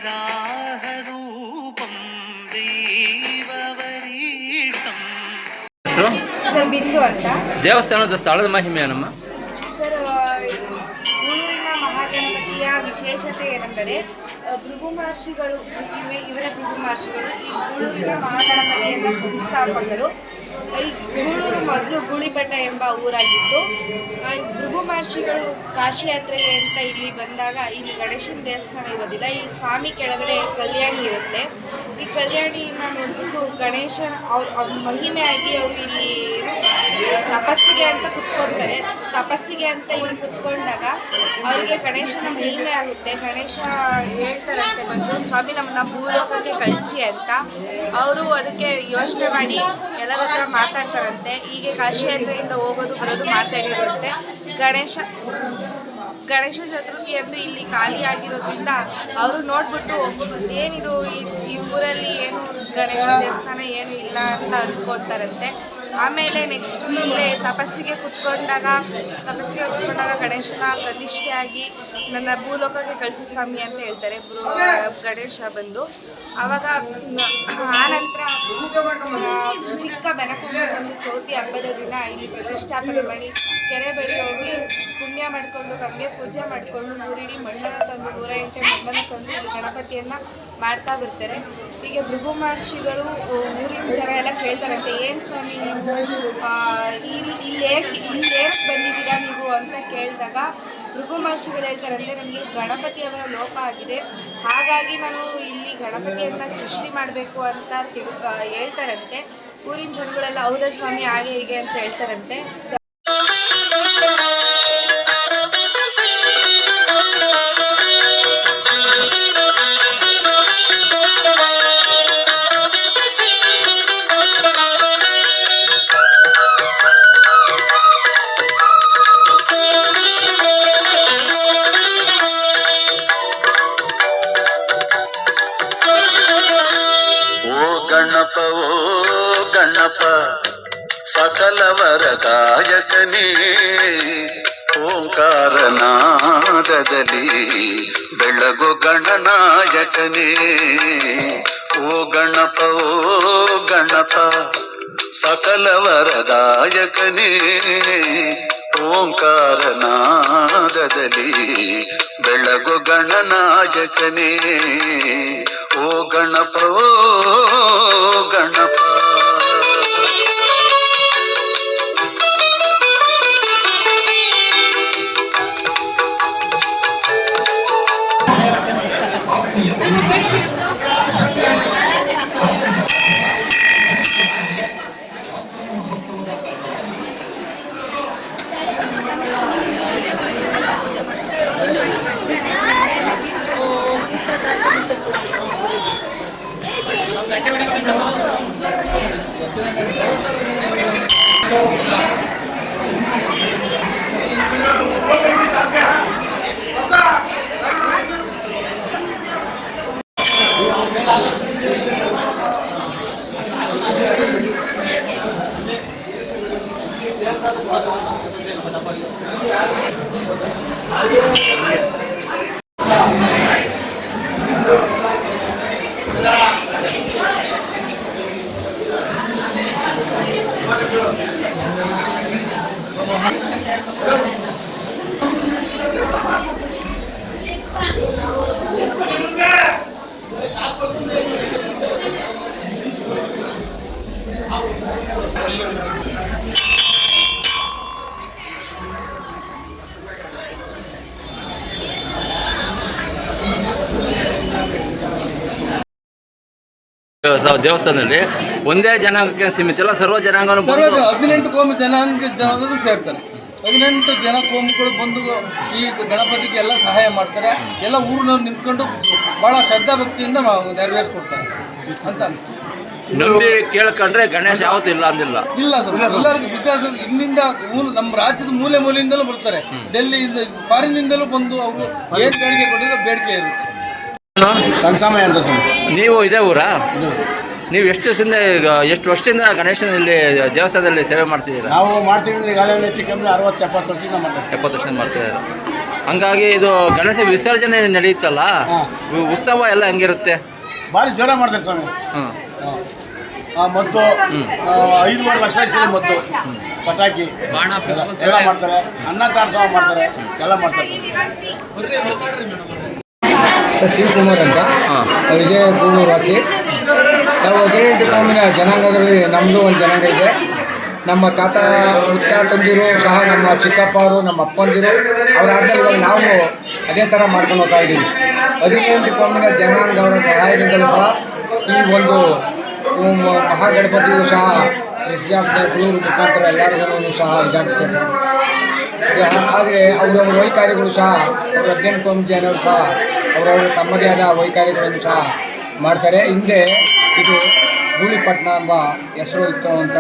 वराहरूपं दैववरीशम् sir ಬಿಂದು ಅಂತ ದೇವಸ್ಥಾನದ ಸ್ಥಳದ ಮಹಿಮೆ ನಮ್ಮ ಸರ್. ಗೂಳೂರಿನ ಮಹಾಗಣಪತಿಯ ವಿಶೇಷತೆ ಏನೆಂದರೆ ಭೃಗು ಮಹರ್ಷಿಗಳು ಇವರ ಭೃಗು ಮಹರ್ಷಿಗಳು ಈ ಗೂಳೂರಿನ ಮಹಾಗಣಪತಿಯನ್ನು ಸಂಸ್ಥಾಪಕರು. ಈ ಗೂಳೂರು ಮೊದಲು ಗೂಳಿಪಟ ಎಂಬ ಊರಾಗಿತ್ತು. ಭೃಗು ಮಹರ್ಷಿಗಳು ಕಾಶಿ ಯಾತ್ರೆಗೆ ಅಂತ ಇಲ್ಲಿ ಬಂದಾಗ ಇಲ್ಲಿ ಗಣೇಶನ ದೇವಸ್ಥಾನ ಇರೋದಿಲ್ಲ. ಈ ಸ್ವಾಮಿ ಕೆಳಗಡೆ ಕಲ್ಯಾಣಿ ಇರುತ್ತೆ. ಈ ಕಲ್ಯಾಣಿನ ನೋಡ್ಬಿಟ್ಟು ಗಣೇಶ ಅವ್ರ ಮಹಿಮೆಯಾಗಿ ಅವರು ಇಲ್ಲಿ ತಪಸ್ಸಿಗೆ ಅಂತ ಕುತ್ಕೊತಾರೆ. ತಪಸ್ಸಿಗೆ ಅಂತ ಇಲ್ಲಿ ಕುತ್ಕೊಂಡಾಗ ಅವರಿಗೆ ಗಣೇಶನ ಮಹಿಮೆ ಆಗುತ್ತೆ. ಗಣೇಶ ಹೇಳ್ತಾರಂತೆ ಬಂದು ಸ್ವಾಮಿ ನಮ್ಮನ್ನ ಭೂಲೋಕಕ್ಕೆ ಕಳಿಸಿ ಅಂತ. ಅವರು ಅದಕ್ಕೆ ಯೋಚನೆ ಮಾಡಿ ಎಲ್ಲರ ಹತ್ರ ಮಾತಾಡ್ತಾರಂತೆ. ಹೀಗೆ ಕಾಶಿ ಯಾತ್ರೆಯಿಂದ ಹೋಗೋದು ಬರೋದು ಮಾಡ್ತಾ ಇರುತ್ತೆ. ಗಣೇಶ ಚತುರ್ಥಿ ಎಂದು ಇಲ್ಲಿ ಖಾಲಿಯಾಗಿರೋದ್ರಿಂದ ಅವರು ನೋಡ್ಬಿಟ್ಟು ಏನಿದು ಈ ಊರಲ್ಲಿ ಏನು ಗಣೇಶ ದೇವಸ್ಥಾನ ಏನು ಇಲ್ಲ ಅಂತ ಅಂದ್ಕೊತಾರಂತೆ. ಆಮೇಲೆ ನೆಕ್ಸ್ಟು ಇಲ್ಲೇ ತಪಸ್ಸಿಗೆ ಕುತ್ಕೊಂಡಾಗ ಗಣೇಶನ ಪ್ರತಿಷ್ಠೆಯಾಗಿ ನನ್ನ ಭೂಲೋಕಕ್ಕೆ ಕಳಿಸಿ ಸ್ವಾಮಿ ಅಂತ ಹೇಳ್ತಾರೆ ಗಣೇಶ ಬಂದು. ಆವಾಗ ಆನಂತರ ಚಿಕ್ಕ ಬೆನಕೊಂಡ ಒಂದು ಚೌತಿ ಹಬ್ಬದ ದಿನ ಇಲ್ಲಿ ಪ್ರತಿಷ್ಠಾಪನೆ ಮಾಡಿ ಕೆರೆ ಬಳಿ ಹೋಗಿ ಪುಣ್ಯ ಮಾಡಿಕೊಂಡು ಗಂಗೆ ಪೂಜೆ ಮಾಡಿಕೊಂಡು ಊರಿಡಿ ಮಂಡನ ತಂದು 108 ಮಂಡನ ತಂದು ಇಲ್ಲಿ ಗಣಪತಿಯನ್ನು ಮಾಡ್ತಾ ಬರ್ತಾರೆ. ಹೀಗೆ ಭೃಗು ಮಹರ್ಷಿಗಳು ಊರಿನ ಜನ ಎಲ್ಲ ಕೇಳ್ತಾರಂತೆ, ಏನು ಸ್ವಾಮಿ ನೀವು ಇಲ್ಲಿ ಏನಕ್ಕೆ ಬಂದಿದ್ದೀರಾ ನೀವು ಅಂತ ಕೇಳಿದಾಗ ಭೃಗು ಮಹರ್ಷಿಗಳು ಹೇಳ್ತಾರಂತೆ, ನನಗೆ ಗಣಪತಿಯವರ ಲೋಪ ಆಗಿದೆ, ಹಾಗಾಗಿ ನಾನು ಇಲ್ಲಿ ಗಣಪತಿಯನ್ನು ಸೃಷ್ಟಿ ಮಾಡಬೇಕು ಅಂತ ಹೇಳ್ತಾರಂತೆ. ಊರಿನ ಜನಗಳೆಲ್ಲ ಹೌದಾ ಸ್ವಾಮಿ ಹಾಗೆ ಹೀಗೆ ಅಂತ ಹೇಳ್ತಾರಂತೆ. ಗಣಪ ಸಕಲ ವರದಾಯಕನೇ, ಓಂಕಾರನಾದದಲ್ಲಿ ಬೆಳಗು ಗಣನಾಯಕನೇ. ಓ ಗಣಪ ಸಕಲ ವರದಾಯಕನೇ, ಓಂಕಾರನಾದದಲ್ಲಿ ಬೆಳಗು ಗಣನಾಯಕನೇ. ಓ ಗಣಪ ದೇವಸ್ಥಾನದಲ್ಲಿ ಒಂದೇ ಜನಾಂಗಕ್ಕೆ ಸೀಮಿತ ಇಲ್ಲ, ಸರ್ವ ಜನಾಂಗನೂ 18 ಕೋಮು ಜನಾಂಗಗಳು ಸೇರ್ತಾರೆ. 18 ಜನ ಕೋಮುಗಳು ಬಂದು ಈ ಗಣಪತಿಗೆ ಎಲ್ಲ ಸಹಾಯ ಮಾಡ್ತಾರೆ. ಎಲ್ಲ ಊರಿನವ್ರು ನಿಂತ್ಕೊಂಡು ಭಾಳ ಶ್ರದ್ಧಾ ಭಕ್ತಿಯಿಂದ ನೆರವೇರಿಸ್ಕೊಡ್ತಾರೆ ಅಂತ ಅನಿಸುತ್ತೆ. ನಂಬಿ ಕೇಳ್ಕೊಂಡ್ರೆ ಗಣೇಶ ಯಾವತ್ತೂ ಇಲ್ಲ ಅಂದಿಲ್ಲ. ಇಲ್ಲ ಸರ್, ಎಲ್ಲರಿಗೂ ಬಿಕಾಸ್ ಇಲ್ಲಿಂದ ನಮ್ಮ ರಾಜ್ಯದ ಮೂಲೆಯಿಂದಲೂ ಬರ್ತಾರೆ. ಡೆಲ್ಲಿಯಿಂದ ಫಾರಿನ್ನಿಂದಲೂ ಬಂದು ಅವರು ಏನು ಬೇಡಿಕೆ ಕೊಟ್ಟಿದ್ರೆ ಬೇಡಿಕೆ ಇರುತ್ತೆ. ಕನಸಾಮಯ್ಯ ಅಂತ ಸರ್. ನೀವು ಇದೇ ಊರಾ? ನೀವು ಎಷ್ಟು ವರ್ಷದಿಂದ ಗಣೇಶನ ಇಲ್ಲಿ ದೇವಸ್ಥಾನದಲ್ಲಿ ಸೇವೆ ಮಾಡ್ತಿದ್ದೀರಾ? ನಾವು ಮಾಡ್ತಿದ್ದೀವಿ ಈಗಾಗಲೇ ಹೆಚ್ಚು ಕಮ್ಮಿ 60-70 ವರ್ಷದಿಂದ ಮಾಡ್ತೀವಿ. 70 ವರ್ಷದಿಂದ ಮಾಡ್ತಿದ್ದೀರಾ? ಹಂಗಾಗಿ ಇದು ಗಣೇಶ ವಿಸರ್ಜನೆ ನಡೆಯುತ್ತಲ್ಲ, ಹಾಂ. ಉತ್ಸವ ಎಲ್ಲ ಹೆಂಗಿರುತ್ತೆ? ಭಾರಿ ಜೋರ ಮಾಡ್ತಾರೆ ಸ್ವಾಮಿ. ಹಾಂ ಮದ್ದು 5.5 ಲಕ್ಷ ಇಸಲಿ ಮದ್ದು, ಪಟಾಕಿ ಎಲ್ಲ ಮಾಡ್ತಾರೆ, ಅನ್ನ ತಾರಸವ ಮಾಡ್ತಾರೆ, ಎಲ್ಲ ಮಾಡ್ತಾರೆ. ಶಿವಕುಮಾರ್ ಅಂತ, ಹಾಂ. ಅವರಿಗೆ ಗೂಳೂರು ವಾಸಿ. ನಾವು 18 ಕಾಮಿನ ಜನಾಂಗದಲ್ಲಿ ನಮ್ಮದು ಒಂದು ಜನಾಂಗ ಇದೆ. ನಮ್ಮ ತಾತ ಮುತ್ತಾತಂದಿರು ಸಹ, ನಮ್ಮ ಚಿಕ್ಕಪ್ಪವರು, ನಮ್ಮ ಅಪ್ಪಂದಿರು, ಅವರಾದ್ಮೇಲೆ ಇವಾಗ ನಾವು ಅದೇ ಥರ ಮಾಡ್ಕೊಂಡು ಹೋಗ್ತಾ ಇದ್ದೀವಿ. 18 ಕಾಮಿನ ಜನಾಂಗಗಳ ಸಹಾಯದಿಂದಲೂ ಸಹ ಈ ಒಂದು ಮಹಾಗಣಪತಿಯು ಸಹ ವಿಸರ್ಜನೆ ಗೂಳೂರು ಮುಖಾಂತರ ಎಲ್ಲರಿಗೂ ಸಹ ಇದಾಗುತ್ತೆ ಸರ್. ಆದರೆ ಅವರವರ ವೈಕಾರಿಗಳು ಸಹ, ಅವರು 18 ಕಾಮಿ ಜನರು ಸಹ ಅವರವರು ತಮ್ಮದೇ ಆದ ವೈಕಾರಿಗಳನ್ನು ಸಹ ಮಾಡ್ತಾರೆ. ಹಿಂದೆ ಇದು ಧೂಳಿಪಟ್ಟಣ ಎಂಬ ಹೆಸರು ಇತ್ತು ಅಂತ